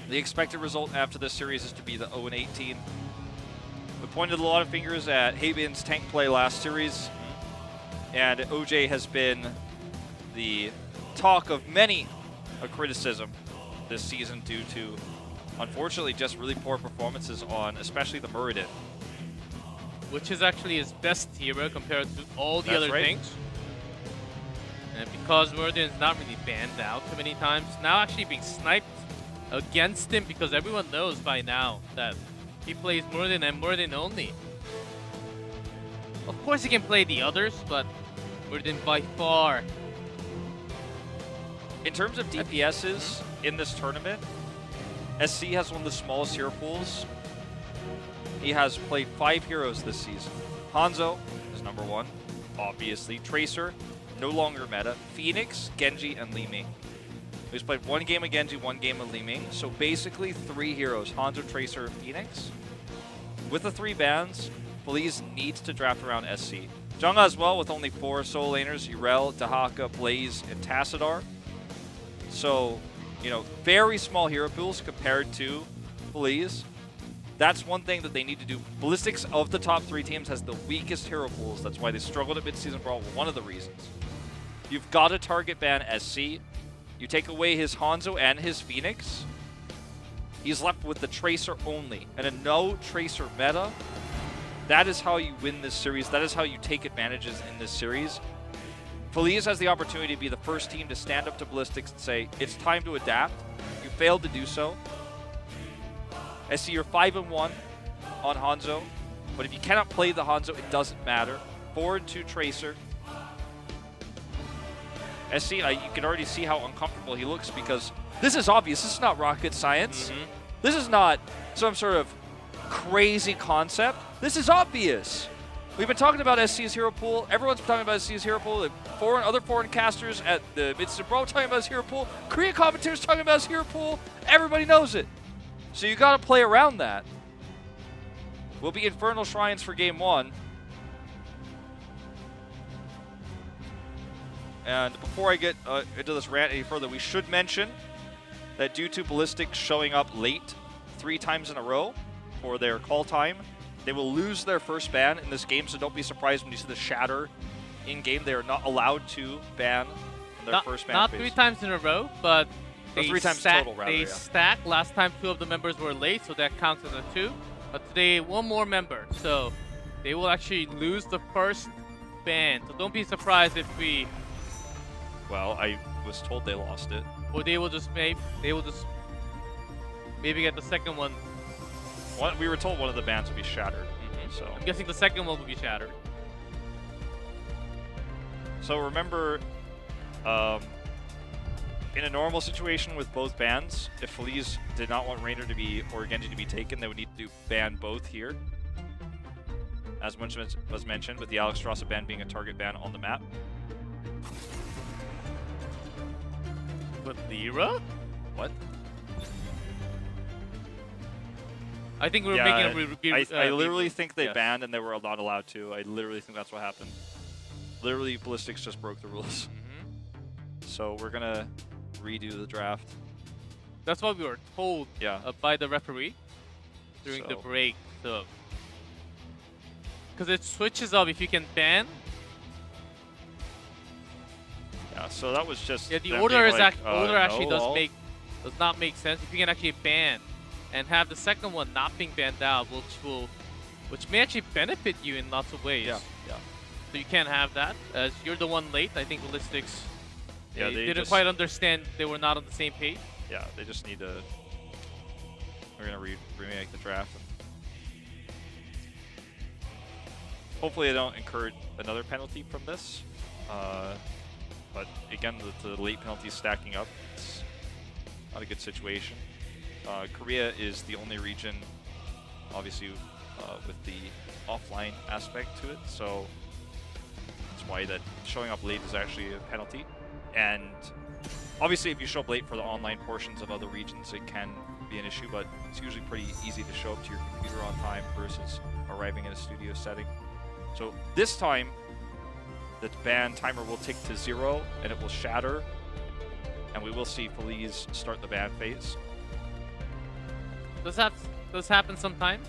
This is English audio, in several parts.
The expected result after this series is to be the 0-18. We pointed a lot of fingers at Habin's tank play last series, and OJ has been the talk of many a criticism this season due to, unfortunately, just really poor performances on especially the Muradin. Which is actually his best hero compared to all the other things. And because Muradin is not really banned out too many times, now actually being sniped against him because everyone knows by now that he plays Muradin and Muradin only. Of course he can play the others, but Muradin by far. In terms of DPSs in this tournament, SC has one of the smallest hero pools. He has played 5 heroes this season. Hanzo is number 1, obviously. Tracer, no longer meta. Phoenix, Genji, and Li Ming. He's played 1 game of Genji, 1 game of Li Ming. So basically 3 heroes, Hanzo, Tracer, and Phoenix. With the 3 bans, Feliz needs to draft around SC. Zhonga as well with only 4 solo laners, Urel, Dahaka, Blaze, and Tassadar. So, you know, very small hero pools compared to Feliz. That's one thing that they need to do. Ballistix of the top 3 teams has the weakest hero pools. That's why they struggled at mid-season brawl, one of the reasons. You've got to target ban SC. You take away his Hanzo and his Phoenix. He's left with the Tracer only. And a no Tracer meta, that is how you win this series. That is how you take advantages in this series. Feliz has the opportunity to be the first team to stand up to Ballistix and say, it's time to adapt. You failed to do so. I see you're 5-1 on Hanzo, but if you cannot play the Hanzo, it doesn't matter. 4-2 Tracer. SC, you can already see how uncomfortable he looks because this is obvious. This is not rocket science. This is not some sort of crazy concept. This is obvious. We've been talking about SC's hero pool. Everyone's been talking about SC's hero pool. The other foreign casters at the mid-season brawl talking about his hero pool. Korean commentators talking about his hero pool. Everybody knows it. So you got to play around that. Will be Infernal Shrines for game 1. And before I get into this rant any further, we should mention that due to Ballistix showing up late 3 times in a row for their call time, they will lose their first ban in this game, so don't be surprised when you see the shatter in-game. They are not allowed to ban their first ban. Not phase. 3 times in a row, but or 3 times total, rather. They stack. Last time 2 of the members were late, so that counts as a 2. But today, 1 more member, so they will actually lose the first ban. So don't be surprised if we... Well, I was told they lost it. Or they will just maybe get the second one. We were told one of the bans would be shattered. So I'm guessing the second one will be shattered. So remember, in a normal situation with both bans, if Feliz did not want Raynor to be or Genji to be taken, they would need to ban both here. As much as was mentioned, with the Alexstrasza ban being a target ban on the map. But Lyra? What? I think we're making a I literally think they banned and they were not allowed to. I literally think that's what happened. Literally, Ballistix just broke the rules. So we're gonna redo the draft. That's what we were told by the referee during the break. So, because it switches up if you can ban. Yeah, so that was just the order is order actually does not make sense. If you can actually ban and have the second one not being banned out, which may actually benefit you in lots of ways. Yeah. So you can't have that, as you're the one late. I think Ballistix they didn't quite understand they were not on the same page. Yeah, they just need to... We're going to remake the draft. Hopefully they don't incur another penalty from this. But again, the late penalties stacking up. It's not a good situation. Korea is the only region, obviously, with the offline aspect to it. So that's why that showing up late is actually a penalty. And obviously, if you show up late for the online portions of other regions, it can be an issue, but it's usually pretty easy to show up to your computer on time versus arriving in a studio setting. So this time, the ban timer will tick to 0 and it will shatter, and we will see Feliz start the ban phase. does happen sometimes.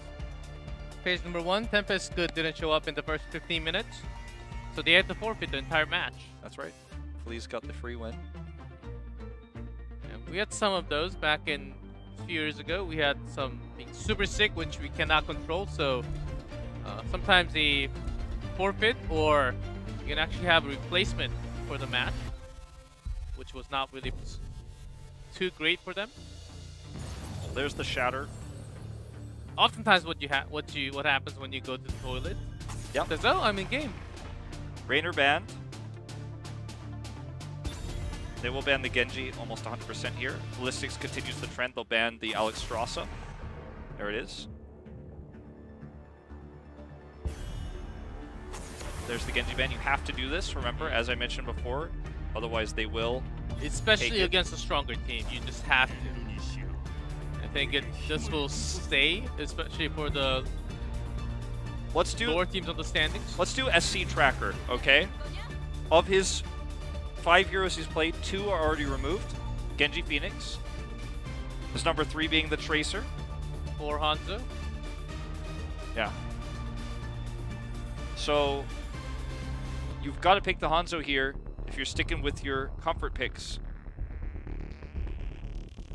Phase number 1, Tempest didn't show up in the first 15 minutes, so they had to forfeit the entire match. That's right. Feliz got the free win. And we had some of those back in a few years ago. We had some being super sick, which we cannot control, so sometimes they forfeit, or you can actually have a replacement for the match, which was not really too great for them. So there's the shatter. Oftentimes, what happens when you go to the toilet? Yep. Says, "Oh, I'm in game." Rainer banned. They will ban the Genji almost 100% here. Ballistix continues the trend. They'll ban the Alex Strasser. There it is. There's the Genji ban. You have to do this, remember, as I mentioned before. Otherwise, they will. Especially against a stronger team, you just have to. I think this will stay, especially for the lower teams on the standings. Let's do SC tracker, okay? Of his 5 heroes he's played, 2 are already removed. Genji Phoenix. His number 3 being the Tracer. For Hanzo. Yeah. So you've got to pick the Hanzo here if you're sticking with your comfort picks.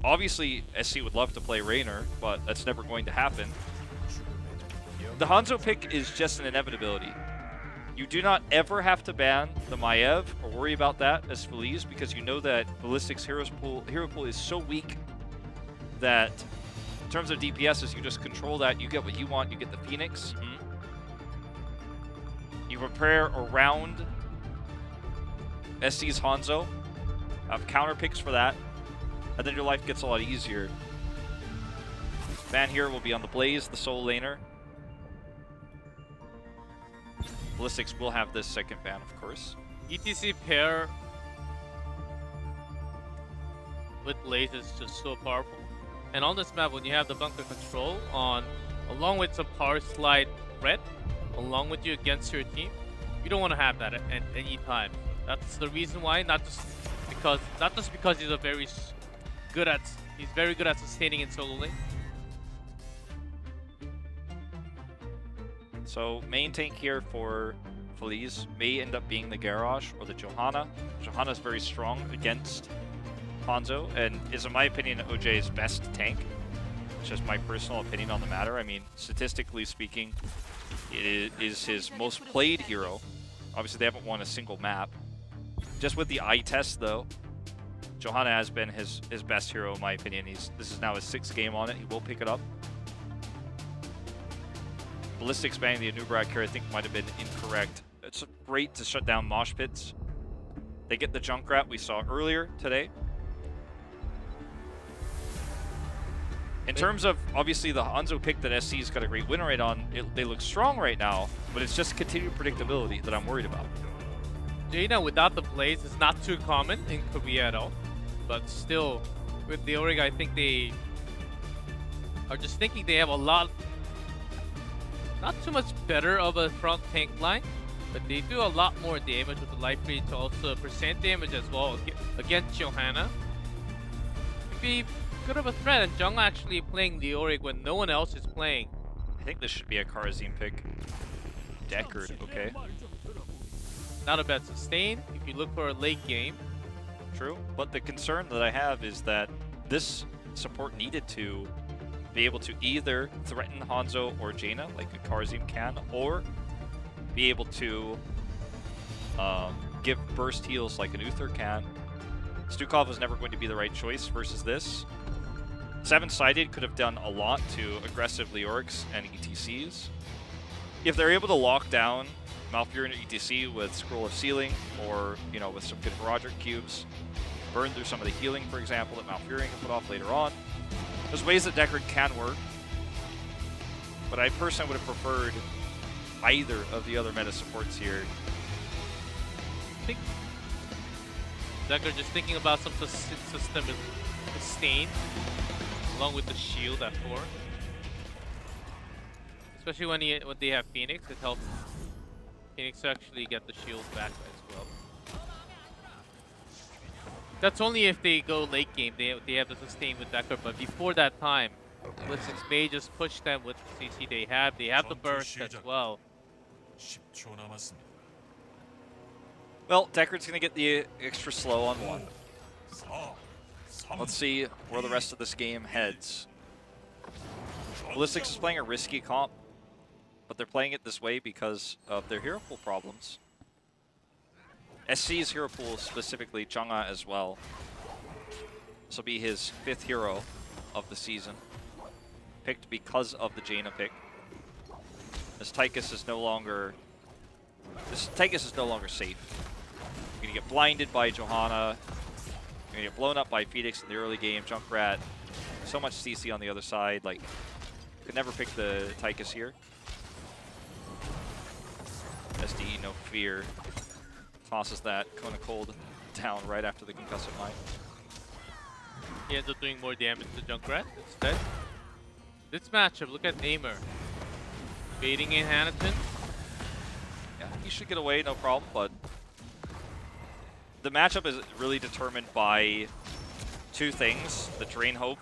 Obviously, SC would love to play Rainer, but that's never going to happen. The Hanzo pick is just an inevitability. You do not ever have to ban the Maiev or worry about that as Feliz, because you know that Ballistix hero pool is so weak that in terms of DPSs, you just control that. You get what you want. You get the Phoenix. You prepare around SC's Hanzo. Have counter picks for that. And then your life gets a lot easier. Ban here will be on the Blaze, the sole laner. Ballistix will have this second ban, of course. ETC pair with Blaze is just so powerful. And on this map, when you have the bunker control on, along with some power slide threat, along with you against your team, you don't want to have that at any time. That's the reason why, not just because he's very good at sustaining in solo lane. So main tank here for Feliz may end up being the Garrosh or the Johanna. Johanna is very strong against Hanzo and is, in my opinion, OJ's best tank. It's just my personal opinion on the matter. I mean, statistically speaking, it is his most played hero. Obviously, they haven't won a single map. Just with the eye test, though, Johanna has been his best hero, in my opinion. This is now his 6th game on it. He will pick it up. Ballistix banning the Anubrak here, I think, might have been incorrect. It's great to shut down mosh pits. They get the Junkrat we saw earlier today. In terms of, obviously, the Hanzo pick that SC's got a great win rate on, they look strong right now, but it's just continued predictability that I'm worried about. Jaina without the Blaze is not too common in Korea at all, but still, with the Leoric, I think they are just thinking they have a lot, not too much better of a front tank line, but they do a lot more damage with the Life Lead to also percent damage as well against Johanna. Could be good of a threat, and Jung actually playing Leoric when no one else is playing. I think this should be a Karazim pick. Deckard, okay. Not a bad sustain if you look for a late game. True, but the concern that I have is that this support needed to be able to either threaten Hanzo or Jaina like a Karazim can, or be able to give burst heals like an Uther can. Stukov was never going to be the right choice versus this. 7-sided could have done a lot to aggressive Leorics and ETCs. If they're able to lock down Malfurion and ETC with Scroll of Sealing, or, you know, with some good Roderick cubes, burn through some of the healing, for example, that Malfurion can put off later on. There's ways that Deckard can work, but I personally would have preferred either of the other meta supports here. I think Deckard just thinking about some system sustain, along with the shield at 4. Especially when they have Phoenix, it helps Phoenix actually get the shield back as well. That's only if they go late game, they have to sustain with Deckard, but before that time, Ballistix may just push them with the CC they have. They have the burst as well. Well, Deckard's going to get the extra slow on one. Let's see where the rest of this game heads. Ballistix is playing a risky comp, but they're playing it this way because of their hero pool problems. SC's hero pool, specifically Chang'e as well. This will be his 5th hero of the season, picked because of the Jaina pick. This Tychus is no longer safe. You're gonna get blinded by Johanna. You're gonna get blown up by Phoenix in the early game. Junkrat, so much CC on the other side. Like, could never pick the Tychus here. SDE, no fear. Tosses that Kona Cold down right after the concussive mine. He ends up doing more damage to Junkrat instead. This matchup, look at Aimer. Baiting in Hanaton. Yeah, he should get away, no problem, but the matchup is really determined by 2 things. The Drain Hope.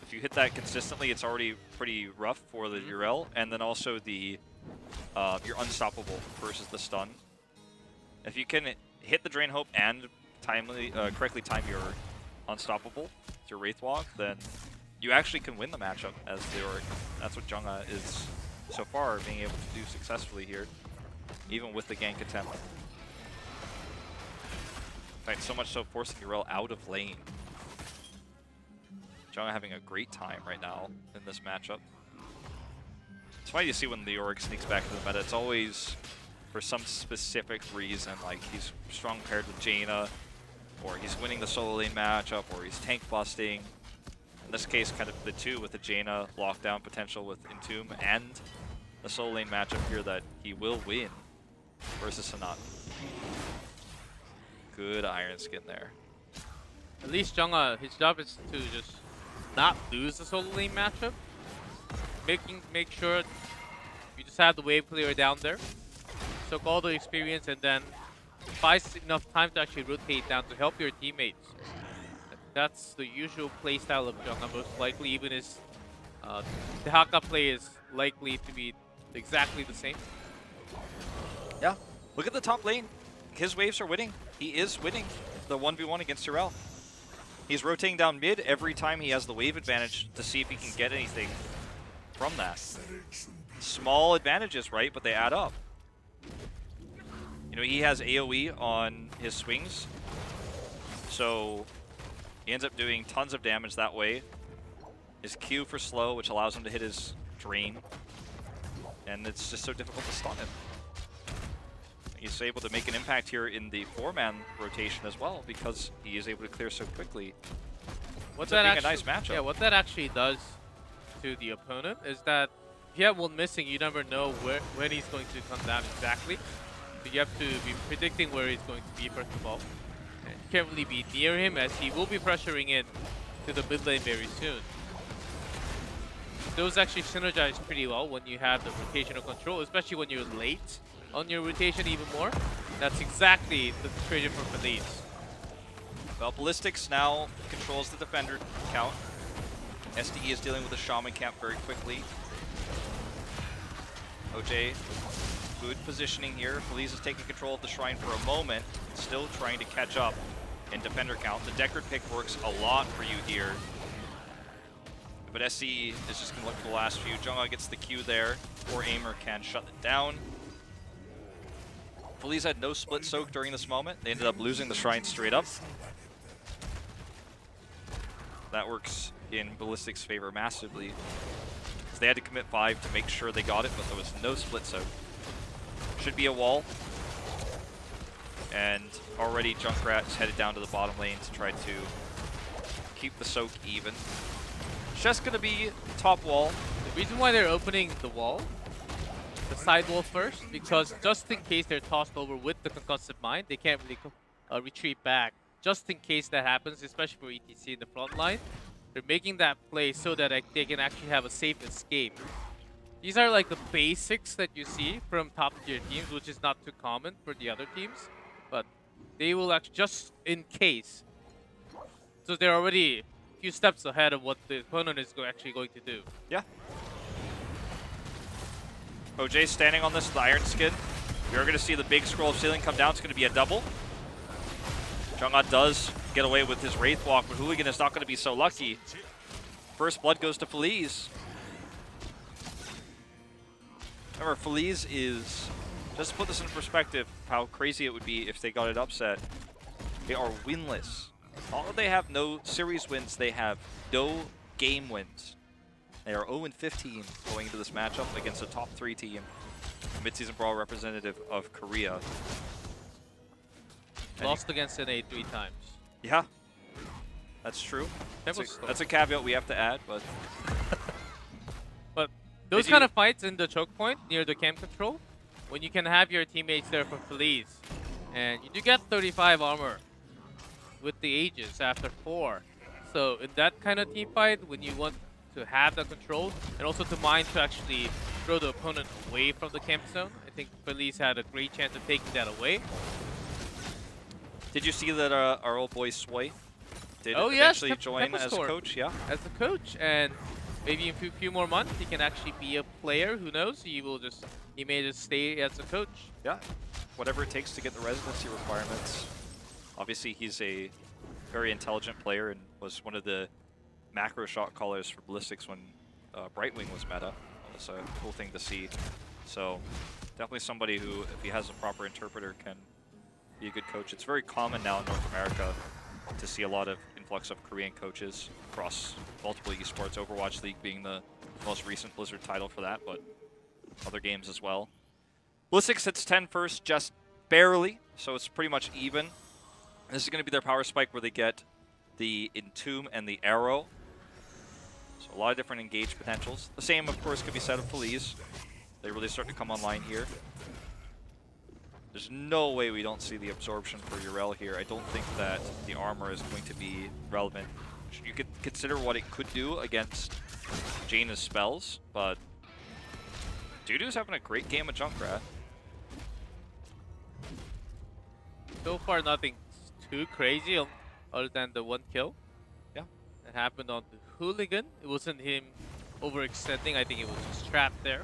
If you hit that consistently, it's already pretty rough for the URL, and then also the you're unstoppable versus the stun. If you can hit the Drain Hope and correctly time your unstoppable, your Wraith Walk, then you actually can win the matchup as the Yorick. That's what Chang'e is so far being able to do successfully here, even with the gank attempt. In fact, so much so forcing URL out of lane. Chang'e having a great time right now in this matchup. It's funny to see when the Yorick sneaks back into the meta. It's always for some specific reason, like he's strong paired with Jaina, or he's winning the solo lane matchup, or he's tank busting. In this case, kind of the 2 with the Jaina lockdown potential with Entomb and the solo lane matchup here that he will win versus Sanat. Good Iron Skin there. At least Chang'e, his job is to just not lose the solo lane matchup. Make sure you just have the wave clear down there. Soak all the experience and then buys enough time to actually rotate down to help your teammates. That's the usual playstyle of Chang'e, most likely, even his the Haka play is likely to be exactly the same. Yeah, look at the top lane. His waves are winning. He is winning the 1v1 against Urel. He's rotating down mid every time he has the wave advantage to see if he can get anything from that. Small advantages, right? But they add up. You know, he has AoE on his swings, so he ends up doing tons of damage that way. His Q for slow, which allows him to hit his drain, and it's just so difficult to stun him. He's able to make an impact here in the 4-man rotation as well because he is able to clear so quickly. What's that actually, a nice matchup. Yeah, what that actually does to the opponent is that if you have one missing, you never know when he's going to come down exactly. So you have to be predicting where he's going to be first of all. And you can't really be near him as he will be pressuring in to the mid lane very soon. Those actually synergize pretty well when you have the rotational control, especially when you're late on your rotation even more. That's exactly the situation for Feliz. Well, Ballistix now controls the defender count. SDE is dealing with the Shaman camp very quickly. OJ, good positioning here. Feliz is taking control of the shrine for a moment, still trying to catch up in defender count. The Deckard pick works a lot for you here. But SCE is just going to look for the last few. Chang'e gets the Q there, or Aimer can shut it down. Feliz had no split soak during this moment. They ended up losing the shrine straight up. That works in Ballistix's favor massively. So they had to commit 5 to make sure they got it, but there was no split soak. Should be a wall. And already Junkrat is headed down to the bottom lane to try to keep the soak even. It's just going to be top wall. The reason why they're opening the wall, the side wall first, because just in case they're tossed over with the concussive mine, they can't really retreat back. Just in case that happens, especially for ETC in the front line, they're making that play so that they can actually have a safe escape. These are like the basics that you see from top tier teams, which is not too common for the other teams, but they will actually, just in case. So they're already few steps ahead of what the opponent is actually going to do. Yeah. OJ standing on this Iron Skin. We are going to see the big scroll of ceiling come down. It's going to be a double. Jungha does get away with his Wraith Walk, but Hooligan is not going to be so lucky. First blood goes to Feliz. Remember, Feliz is, just to put this in perspective, how crazy it would be if they got it upset. They are winless. Although they have no series wins, they have no game wins. They are 0-15 going into this matchup against a top 3 team, a mid-season brawl representative of Korea. Lost against NA 3 times. Yeah, that's true. That's a caveat we have to add, but... but those kind of fights in the choke point near the camp control, when you can have your teammates there for Feliz, and you do get 35 armor with the Aegis after 4. So in that kind of team fight, when you want to have that control, and also to mind to actually throw the opponent away from the camp zone, I think Feliz had a great chance of taking that away. Did you see that our old boy Sway did eventually join as coach? Yeah, as a coach, and maybe in a few more months he can actually be a player. Who knows? He may just stay as a coach. Yeah, whatever it takes to get the residency requirements. Obviously, he's a very intelligent player and was one of the macro shot callers for Ballistix when Brightwing was meta. That was a cool thing to see. So definitely somebody who, if he has a proper interpreter, can be a good coach. It's very common now in North America to see a lot of influx of Korean coaches across multiple esports, Overwatch League being the most recent Blizzard title for that, but other games as well. Ballistix hits 10 first, just barely, so it's pretty much even. This is going to be their power spike where they get the Entomb and the Arrow. So a lot of different engage potentials. The same, of course, could be said of Feliz. They really start to come online here. There's no way we don't see the absorption for Yrel here. I don't think that the armor is going to be relevant. You could consider what it could do against Jaina's spells, but Dudu's having a great game of Junkrat. So far, nothing too crazy other than the 1 kill. Yeah. It happened on the Hooligan. It wasn't him overextending. I think it was just trapped there.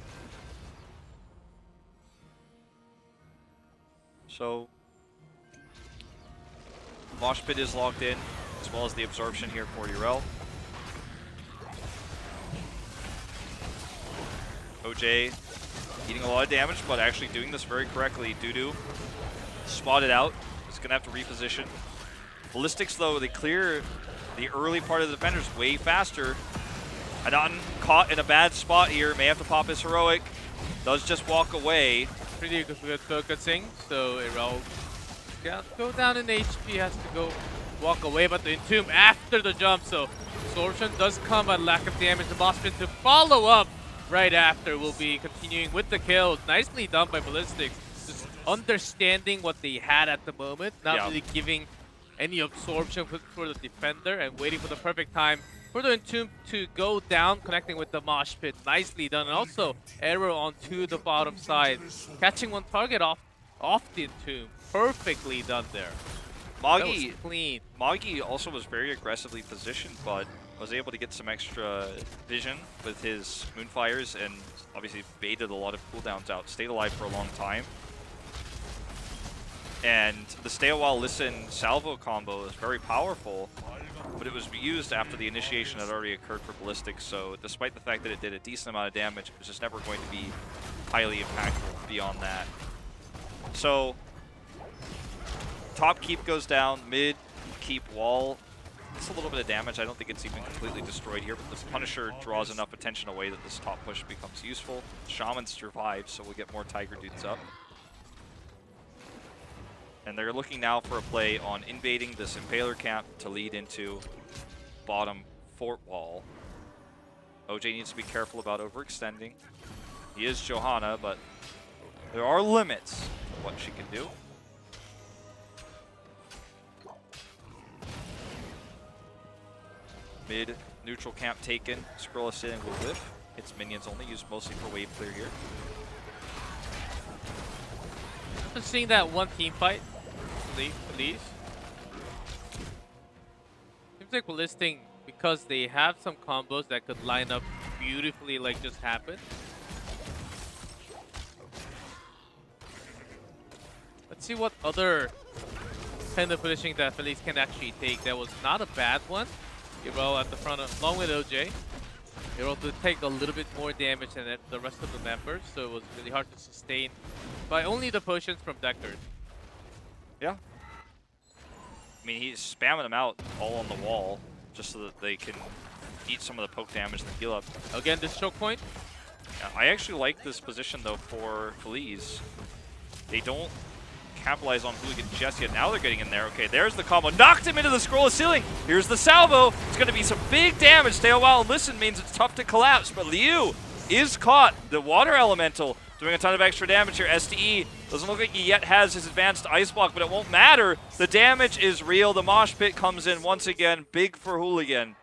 So, Mosh Pit is locked in, as well as the absorption here for Yrel. OJ eating a lot of damage, but actually doing this very correctly. Dudu spotted out. He's going to have to reposition. Ballistix, though, they clear the early part of the defenders way faster. Adon caught in a bad spot here. May have to pop his heroic. Does just walk away. Pretty good focusing, so Yrel go down in HP, has to go walk away, but the Entomb after the jump, so absorption does come at lack of damage. The boss pin to follow up right after will be continuing with the kill. Nicely done by Ballistix, just understanding what they had at the moment, not really giving any absorption for the defender and waiting for the perfect time for the Entomb to go down, connecting with the Mosh Pit. Nicely done. And also, arrow onto the bottom side. Catching one target off the Entomb. Perfectly done there. Moggy, clean. Moggy also was very aggressively positioned, but was able to get some extra vision with his Moonfires and obviously baited a lot of cooldowns out. Stayed alive for a long time. And the stay a while listen salvo combo is very powerful, but it was used after the initiation had already occurred for Ballistix, so despite the fact that it did a decent amount of damage, it was just never going to be highly impactful beyond that. So, top keep goes down, mid keep wall. It's a little bit of damage. I don't think it's even completely destroyed here, but the Punisher draws enough attention away that this top push becomes useful. Shaman survives, so we'll get more Tiger dudes up. And they're looking now for a play on invading this Impaler camp to lead into bottom fort wall. OJ needs to be careful about overextending. He is Johanna, but there are limits to what she can do. Mid neutral camp taken. Scroll of Sitting will whiff. Its minions only used mostly for wave clear here. Just seeing that one team fight. Please. Seems like Ballistix because they have some combos that could line up beautifully like just happened. Let's see what other kind of positioning that Feliz can actually take. That was not a bad one. Hero at the front along with OJ. Hero to take a little bit more damage than the rest of the members, so it was really hard to sustain by only the potions from Deckard. Yeah. I mean, he's spamming them out all on the wall just so that they can eat some of the poke damage and heal up. Again, this choke point. Yeah, I actually like this position, though, for Feliz. They don't capitalize on Hooligan just yet. Now they're getting in there. Okay, there's the combo. Knocked him into the scroll of ceiling. Here's the salvo. It's going to be some big damage. Stay a while and listen means it's tough to collapse, but Liu is caught. The water elemental doing a ton of extra damage here. SDE doesn't look like he yet has his advanced ice block, but it won't matter. The damage is real. The mosh pit comes in once again. Big for Hooligan.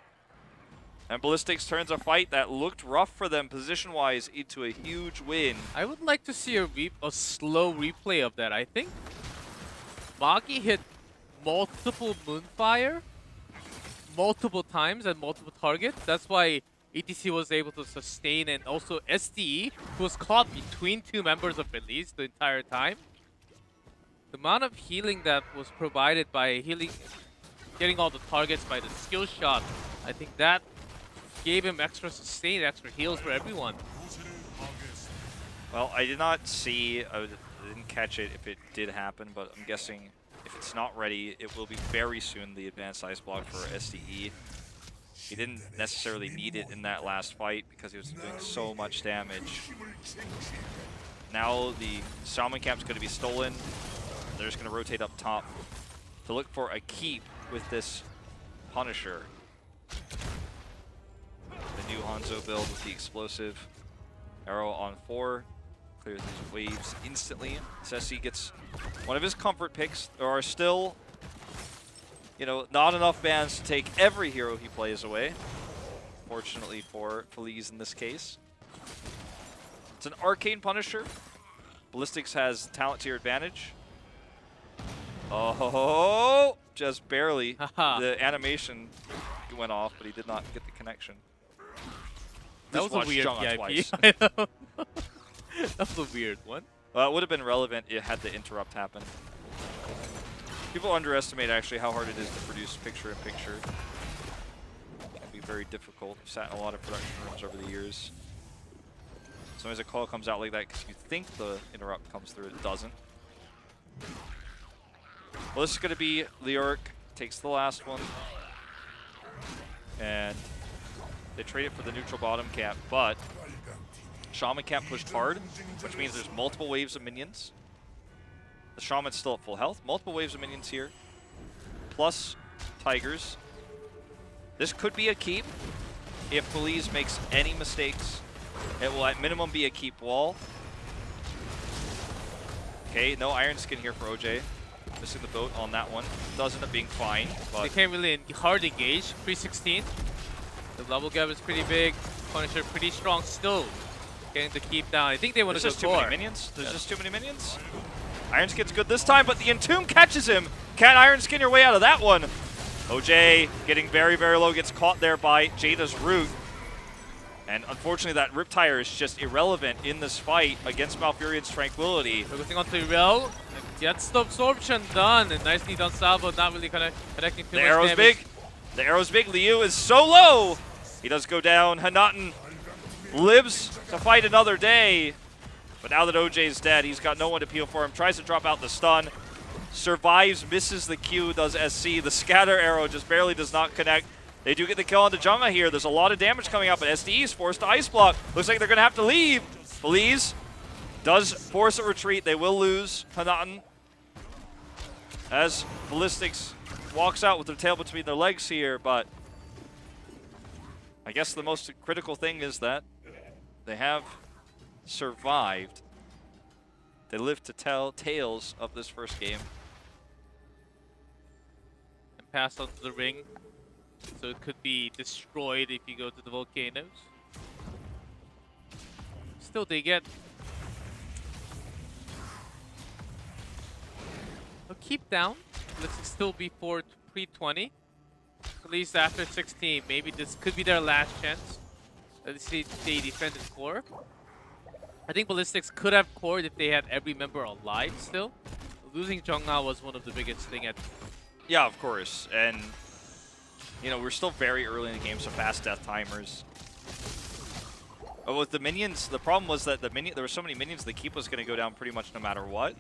And Ballistix turns a fight that looked rough for them position-wise into a huge win. I would like to see a slow replay of that. I think Magi hit multiple Moonfire multiple times at multiple targets. That's why ETC was able to sustain, and also SDE, who was caught between two members of Feliz the entire time. The amount of healing that was provided by getting all the targets by the skill shot, I think that gave him extra sustain, extra heals for everyone. Well, I did not see, I didn't catch it if it did happen, but I'm guessing if it's not ready, it will be very soon, the advanced ice block for SDE. He didn't necessarily need it in that last fight because he was doing so much damage. Now the Shaman Camp's going to be stolen. They're just going to rotate up top to look for a keep with this Punisher. The new Hanzo build with the explosive arrow on 4. Clears these waves instantly. Sessi gets one of his comfort picks. There are still, you know, not enough bans to take every hero he plays away. Fortunately for Feliz in this case. It's an arcane Punisher. Ballistix has talent tier advantage. Oh, just barely. The animation went off, but he did not get the connection. That was a weird VIP. I know. That was a weird one. It would have been relevant had the interrupt happened. People underestimate actually how hard it is to produce picture-in-picture. It can be very difficult. I've sat in a lot of production rooms over the years. Sometimes a call comes out like that because you think the interrupt comes through, it doesn't. Well, this is going to be Leoric takes the last one. And they trade it for the neutral bottom cap, but Shaman Camp pushed hard, which means there's multiple waves of minions. The Shaman's still at full health. Multiple waves of minions here, plus Tigers. This could be a keep if Feliz makes any mistakes. It will at minimum be a keep wall. Okay, no Iron Skin here for OJ. Missing the boat on that one. Does end up being fine, but they can't really hard engage. 316. The level gap is pretty big. Punisher pretty strong still. Getting the keep down. I think they want to go too many minions. There's just too many minions. Iron Skin's good this time, but the Entomb catches him. Can't Iron Skin your way out of that one. OJ getting very, very low, gets caught there by Jada's root. And unfortunately, that Riptire is just irrelevant in this fight against Malfurion's Tranquility. Focusing on Tyrell. Gets the absorption done. And nicely done salvo, not really connecting too much damage. The arrow's big. The arrow's big. Liu is so low. He does go down. Hanaten lives to fight another day. But now that OJ's dead, he's got no one to peel for him. Tries to drop out the stun. Survives, misses the Q, does SC. The scatter arrow just barely does not connect. They do get the kill onto Junga here. There's a lot of damage coming up, but SDE is forced to ice block. Looks like they're going to have to leave. Feliz does force a retreat. They will lose Hanaten as Ballistix walks out with their tail between their legs here, but I guess the most critical thing is that they have survived. They live to tell tales of this first game. And pass on to the ring, so it could be destroyed if you go to the volcanoes. Still, they get a keep down. Let's still be for pre-20. at least after 16. Maybe this could be their last chance. Let's see if they defended core. I think Ballistix could have cored if they had every member alive still. Losing Jungha was one of the biggest thing at... Yeah, of course. And, you know, we're still very early in the game, so fast death timers. But with the minions, the problem was that there were so many minions, the keep was going to go down pretty much no matter what.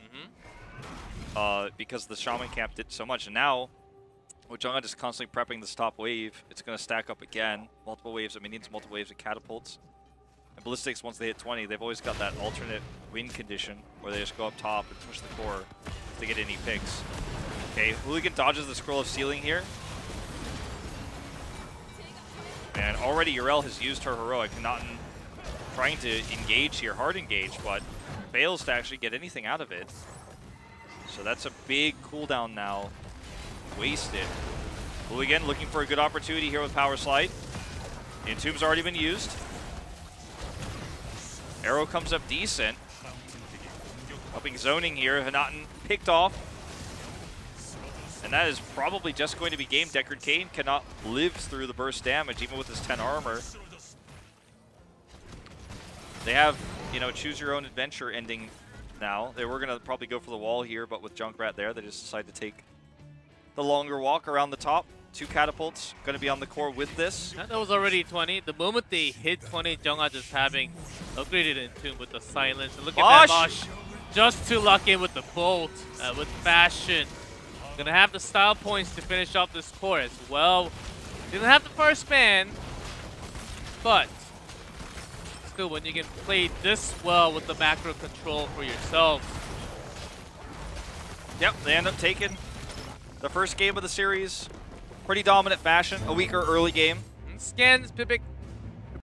Because the Shaman camp did so much. And now, with Jungha just constantly prepping this top wave, it's going to stack up again. Multiple waves of minions, multiple waves of catapults. And Ballistix, once they hit 20, they've always got that alternate win condition where they just go up top and push the core to get any picks. Okay, Hooligan dodges the Scroll of Sealing here. And already Yrel has used her heroic, not trying to engage here, hard engage, but fails to actually get anything out of it. So that's a big cooldown now. Wasted. Hooligan looking for a good opportunity here with Power Slide. The Entomb's already been used. Arrow comes up decent. Helping zoning here. Hanaten picked off. And that is probably just going to be game. Deckard Cain cannot live through the burst damage, even with his 10 armor. They have, you know, choose your own adventure ending now. They were going to probably go for the wall here, but with Junkrat there, they just decided to take the longer walk around the top. 2 catapults going to be on the core with this. That was already 20. The moment they hit 20, Jungha just having upgraded Entomb with the silence. And look at that Bosch just to lock in with the bolt, with Fashion. Gonna have the style points to finish off this core as well. Didn't have the first man, but still when you can play this well with the macro control for yourself. Yep, they end up taking the first game of the series. Pretty dominant fashion, a weaker early game. And Scans, Pipic